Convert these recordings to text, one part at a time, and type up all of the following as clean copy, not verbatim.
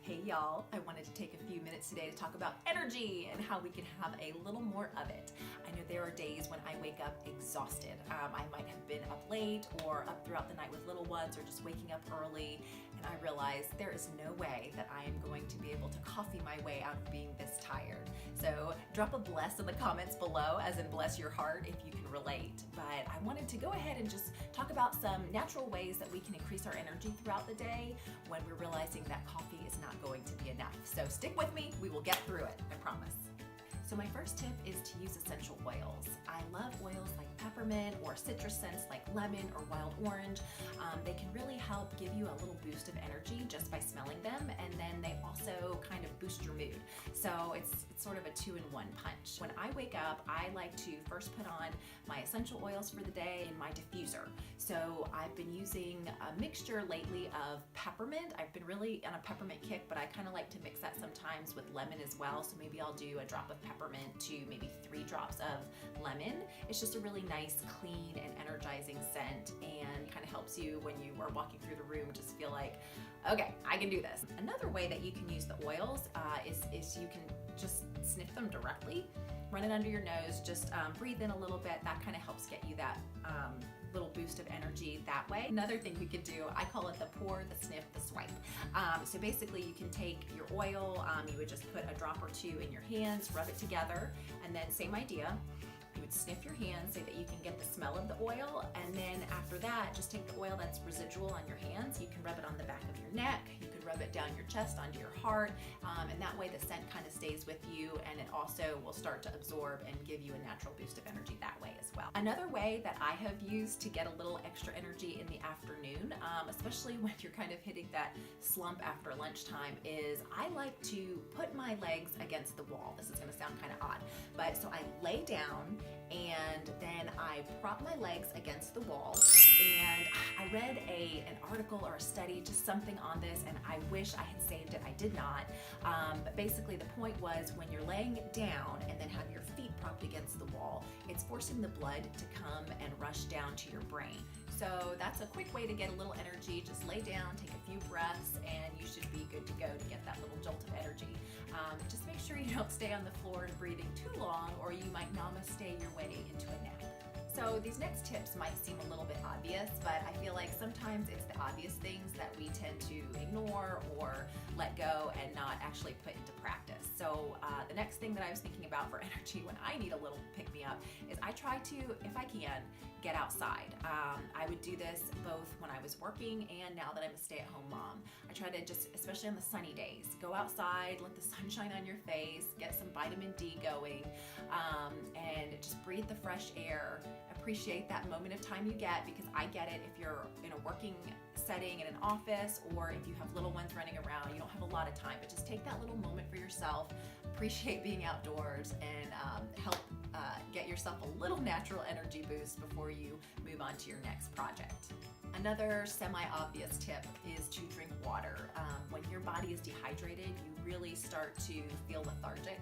Hey y'all, I wanted to take a few minutes today to talk about energy and how we can have a little more of it. I know there are days when I wake up exhausted. I might have been up late or up throughout the night with little ones or just waking up early, and I realize there is no way that I am going to be able to coffee my way out of being this tired. So drop a bless in the comments below, as in bless your heart if you can relate. But I wanted to go ahead and just talk about some natural ways that we can increase our energy throughout the day when we're realizing that coffee is not going to be enough. So stick with me, we will get through it, I promise. So my first tip is to use essential oils. I love oils like peppermint or citrus scents like lemon or wild orange. They can really help give you a little boost of energy just by smelling them, and then they also kind of boost your mood. So it's sort of a 2-in-1 punch. When I wake up, I like to first put on my essential oils for the day in my diffuser. So I've been using a mixture lately of peppermint. I've been really on a peppermint kick, but I kind of like to mix that sometimes with lemon as well. So maybe I'll do a drop of peppermint to maybe 3 drops of lemon. It's just a really nice, clean, and energizing scent, and kind of helps you when you are walking through the room just feel like, okay, I can do this. Another way that you can use the oils is you can just sniff them directly, run it under your nose, just breathe in a little bit. That kind of helps get you that little boost of energy that way. Another thing we could do, I call it the pour, the sniff, the swipe. So basically you can take your oil, you would just put a drop or 2 in your hands, rub it together, and then same idea. You would sniff your hands so that you can get the smell of the oil, and then after that, just take the oil that's residual on your hands. You can rub it on the back of your neck, you could rub it down your chest, onto your heart, and that way the scent kind of stays with you, and it also will start to absorb and give you a natural boost of energy that way as well. Another way that I have used to get a little extra energy in the afternoon, especially when you're kind of hitting that slump after lunchtime, is I like to put my legs against the wall. This is going to sound kind of odd, but so I lay down and then I prop my legs against the wall, and I read an article or a study, just something on this, and I wish I had saved it. I did not, but basically the point was when you're laying down and then have your feet propped against the wall, it's forcing the blood to come and rush down to your brain. So that's a quick way to get a little energy. Just lay down, take a few breaths, and you should be good to go to get that little jolt of energy. Just make sure you don't stay on the floor and breathing too long, or you might namaste your way into a nap. So these next tips might seem a little bit obvious, but I feel like sometimes it's the obvious things that we tend to ignore or let go and not actually put into practice. So the next thing that I was thinking about for energy when I need a little pick-me-up is I try to, if I can, get outside. I would do this both when I was working and now that I'm a stay-at-home mom. I try to just, especially on the sunny days, go outside, let the sun shine on your face, get some vitamin D going, and just breathe the fresh air. Appreciate that moment of time you get, because I get it if you're in a working setting in an office, or if you have little ones running around, you don't have a lot of time, but just take that little moment for yourself, appreciate being outdoors, and help get yourself a little natural energy boost before you move on to your next project. Another semi-obvious tip is to drink water. When your body is dehydrated, you really start to feel lethargic,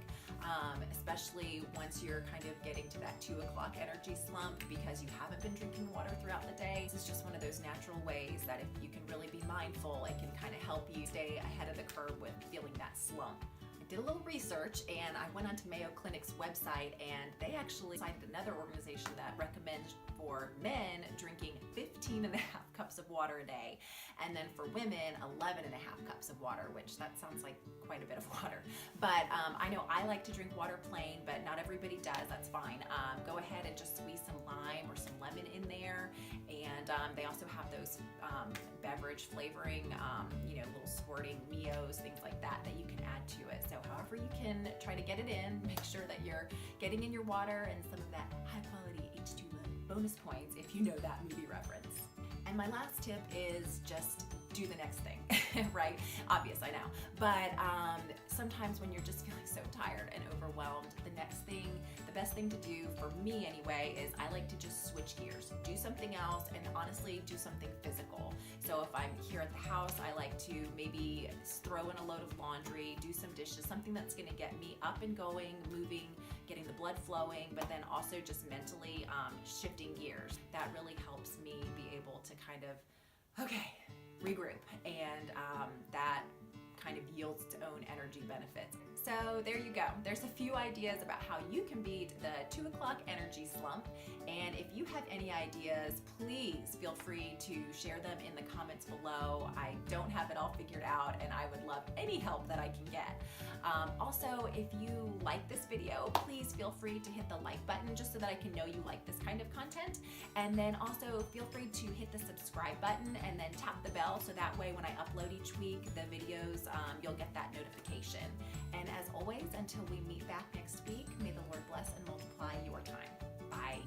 especially once you're kind of getting to that 2 o'clock energy slump because you haven't been drinking water throughout the day. This is just one of those natural ways that if you can really be mindful, it can kind of help you stay ahead of the curve with feeling that slump. I did a little research and I went onto Mayo Clinic's website, and they actually cited another organization that recommends for men drinking 15.5 cups of water a day, and then for women 11.5 cups of water, which that sounds like quite a bit of water. But I know I like to drink water plain, but not everybody does. That's fine. Go ahead and just squeeze some lime or some lemon in there, and they also have those beverage flavoring, little squirting Mios, things like that you can add to it. So however you can try to get it in, make sure that you're getting in your water and some of that high quality H2O bonus points if you know that movie reference. And my last tip is just do the next thing, right? Obvious, I know. But sometimes when you're just feeling so tired and overwhelmed, the best thing to do, for me anyway, is I like to just switch gears, do something else, and honestly do something physical. So if I'm here at the house, I like to maybe throw in a load of laundry, do some dishes, something that's gonna get me up and going, moving, getting the blood flowing, but then also just mentally shifting gears. That really helps me be able to kind of, regroup, and that kind of yields its own energy benefits. So there you go. There's a few ideas about how you can beat the 2 o'clock energy slump. And if you have any ideas, please feel free to share them in the comments below. I don't have it all figured out, and I would love any help that I can get. Also, if you like this video, please feel free to hit the like button just so that I can know you like this kind of content. And then also feel free to hit the subscribe button and then tap the bell so that way when I upload each week the videos, you'll get that notification. And as always, until we meet back next week, may the Lord bless and multiply your time. Bye.